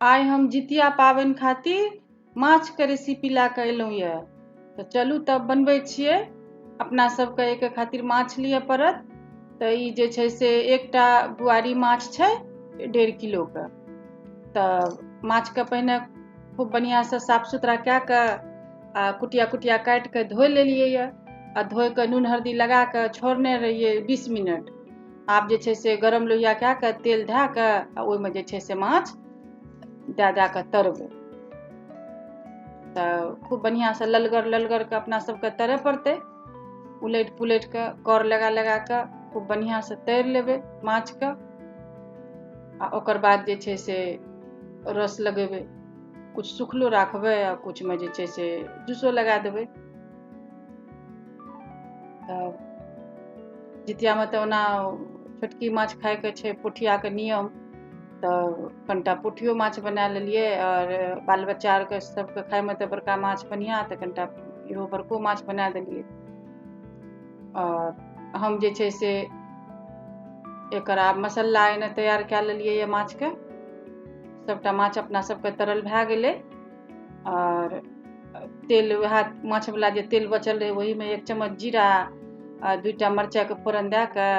आइ हम जितिया पाबनि खातिर माछके रेसिपी लए कऽ एलहुँ यऽ। तऽ चलू तब बनबै छियै। अपना सबके एहिके खातिर माछ लिअ पड़त। तऽ ई जे छै से एकटा बुआरी माछ छै 1.5 किलोके। तऽ माछके पहिने खूब बढ़िआँसँ साफ सुथरा कए कऽ आ कुटिया कुटिया काटि कऽ धोइ लेलियै यऽ। आ धोइ कऽ नून हल्दी लगा कऽ छोड़ने रहियै 20 मिनट। आब जे छै से गरम लोहिया कए कऽ तेल धए कऽ आ ओहिमे जे छै से माछ दए कऽ तरबै। तऽ खूब बढ़िआँसँ ललगर कऽ अपना सबके तरय पड़तै। उलटि पुलटि कऽ कर लगा कऽ खूब बढ़िआँसँ तरि लेबै माछके। आ ओकर बाद जे छै से रस लगेबै। कुछ सुखलो राखबै आ कुछमे जे छै से जूसो लगा देबै। तऽ जितियामे तऽ ओना छोटकी माछ खायके छै पोठियाके नियम। तऽ कनिटा पोठियो माछ बना लेलियै। और बाल बच्चा आरके सबके खायमे तऽ बड़का माछ बढ़िआँ, तऽ कनिटा इहो बड़को माछ बना देलियै। और हम जे छै से एकर आब मसाला एने तैयार कए लेलियै यऽ माछके। सबटा माछ अपना सबके तरल भए गेलै। और तेल वएह माछवला जे तेल बचल रहै ओहीमे 1 चम्मच जीरा आ 2टा मरचाइके फोरन दए कऽ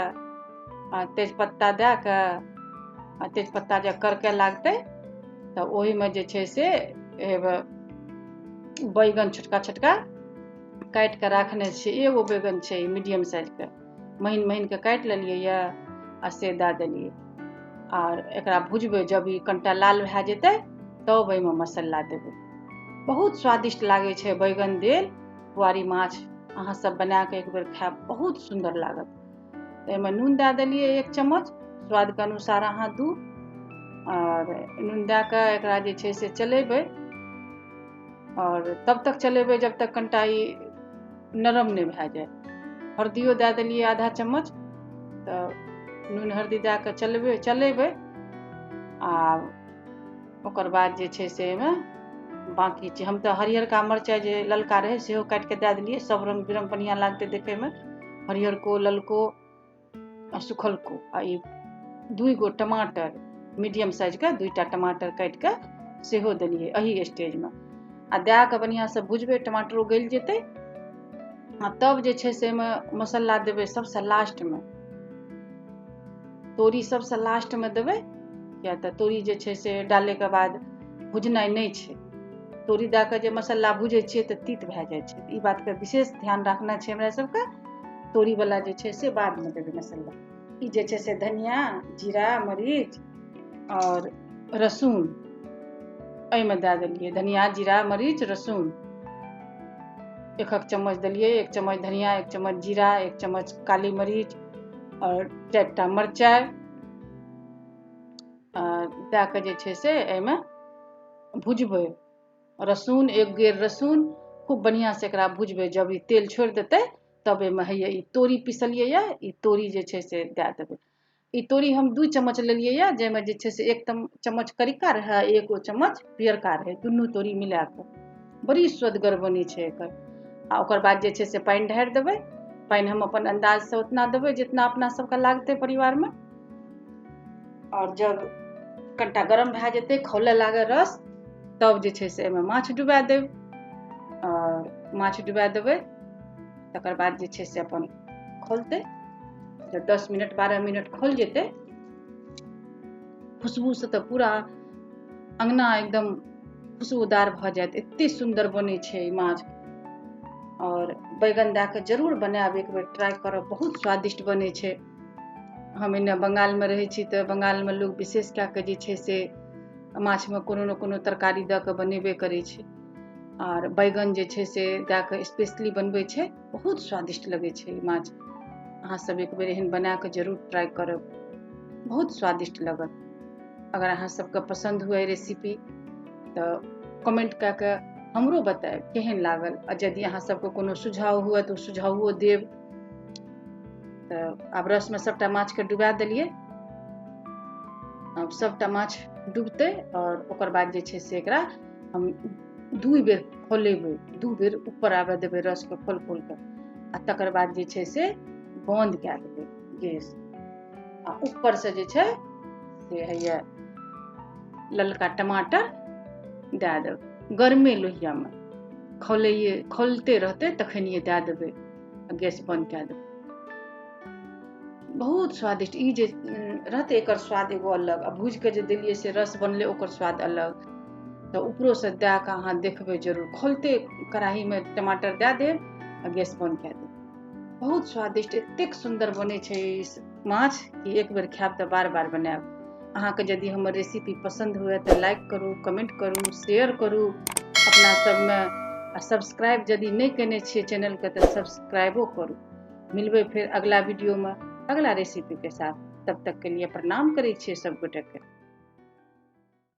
आ तेजपत्ता दए कऽ आ तेजपत्ता जे करके लागतै तऽ ओहीमे जे छै से बैगन छोटका छोटका काटि कऽ राखने छियै। एगो बैगन छै मीडियम साइजके, महीन महीनके काटि लेलियै यऽ आ से दए देलियै। और एकरा भुजबै। जब ई कनिटा लाल भए जेतै तब एहिमे मसाला देबै। बहुत स्वादिष्ट लागै छै बैगन देल बुआरी माछ। अहाँ सब बना कऽ एक बेर खायब, बहुत सुन्दर लागत। एहिमे नून दए देलियै 1 चम्मच, स्वादके अनुसार अहाँ दू। और नून दए कऽ एकरा जे छै से चलेबै। और तब तक चलेबै जब तक कनिटा ई नरम नहि भए जाय। हल्दियो दए देलियै आधा चम्मच। तऽ नून हल्दी दए कऽ चलेबै। आ ओकर बाद जे छै से एहिमे बाकी छै। हम तऽ हरियरका मरचाइ जे ललका रहै सेहो काटि कऽ दए देलियै। सब रंग बिरंग बढ़िआँ लागतै देखैमे, हरियरको ललको आ सुखलको। आ ई 2 गो टमाटर मीडियम साइजके 2टा टमाटर काटि कऽ सेहो देलियै एही स्टेजमे। आ दए कऽ बढ़िआँसँ भुजबै, टमाटरो गलि जेतै। आ तब जे छै से एहिमे मसाला देबै सबसँ लास्टमे। तोरी सबसँ लास्टमे देबै, किया तऽ तोरी जे छै से डालैके बाद भुजनाइ नहि छै। तोरी दए कऽ जे मसाला भुजै छियै तऽ तीत भए जाइ छै। ई बातके विशेष ध्यान रखना छै हमरा सबके। तोरीवला जे छै से बादमे देबै मसाला। ई जे छै से धनिया, जीरा, मरीच और लहसुन एहिमे दए देलियै। धनिया, जीरा, मरीच, लहसुन 1 चम्मच देलियै। 1 चम्मच धनिया, 1 चम्मच जीरा, 1 चम्मच काली मरीच और 4टा मरचाइ दए कऽ जे छै से एहिमे भुजबै। लहसुन 1 गेर लहसुन खूब बढ़िआँसँ एकरा भुजबै। जब ई तेल छोड़ि देतै तब एहिमे हैया ई तोरी पिसलियै यऽ, ई तोरी जे छै से दए देबै। ई तोरी हम 2 चम्मच लेलियै यऽ, जाहिमे जे छै से 1 चम्मच करिका रहै, 1 चम्मच पियरका रहै। दुनू तोरी मिला कऽ बड़ी स्वदगर बनै छै एकर। आ ओकर बाद जे छै से पानि ढारि देबै। पानि हम अपन अंदाजसँ उतना देबै जितना अपना सबके लागतै परिवारमे। और जब कनिटा गरम भए जेतै, खौले लागे रस, तब जे छै से एहिमे माछ डुबा देब। और माछ डुबा देबै। तकर बाद जे छै से अपन खौलतै। जब 10 मिनट 12 मिनट खौल जेतै, खुशबूसँ तऽ पूरा अंगना एकदम खुशबूदार भऽ जायत। एते सुन्दर बनै छै ई माछ। और बैगन दए कऽ जरूर बनायब, एक बेर ट्राई करब, बहुत स्वादिष्ट बनै छै। हम एन्ने बंगालमे रहै छी तऽ बंगालमे लोक विशेष कए कऽ जे छै से माछमे कोनो ने कोनो तरकारी दऽ कऽ बनेबे करै छै। और बैगन जे छै से दए कऽ स्पेशली बनबै छै, बहुत स्वादिष्ट लगै छै ई माछ। अहाँ सब एक बेर एहन बना कऽ जरूर ट्राई करब, बहुत स्वादिष्ट लागत। अगर अहाँ सबके पसंद हुए रेसिपी तऽ कमेंट कए कऽ हमरो बताएब केहन लागल। आ यदि अहाँ सबके कोनो सुझाव हुए तऽ सुझावो देब। तऽ आब रसमे सबटा माछके डुबा देलियै। आब सबटा माछ डूबतै और ओकर बाद जे छै से एकरा हम 2 बेर खोलेबै, 2 बेर ऊपर आबऽ देबै रसके खोल कऽ। आ तकर बाद जे छै से बंद कए देबै गैस। आ ऊपर से जे छै से हैया ललका टमाटर दए देबै गरमे लोहियामे, खौलते रहतै तखनिए दए देबै, गैस बंद कए देबै। बहुत स्वादिष्ट ई जे रहतै एकर स्वाद एगो अलग, आ भूज के जे देलियै से रस बनलै ओकर स्वाद अलग। तऽ ऊपरो से दए कऽ अहाँ देखबै जरूर, खोलते कढ़ाई में टमाटर दए देब आ गैस बंद कए देब। बहुत स्वादिष्ट, एतेक सुंदर बनै छै ई माछ कि एक बेर खायब तऽ बार बार बनायब। अहाँके यदि हमर रेसिपी पसंद हुए तऽ लाइक करू, कमेंट करू, शेयर करू अपना सबमे, आ सब्सक्राइब यदि नहीं केने छियै चैनल के तऽ सब्सक्राइबो करू। मिलबै फिर अगला वीडियो में अगला रेसिपी के साथ। तब तक के लिए प्रणाम करै छियै सब गोटे के।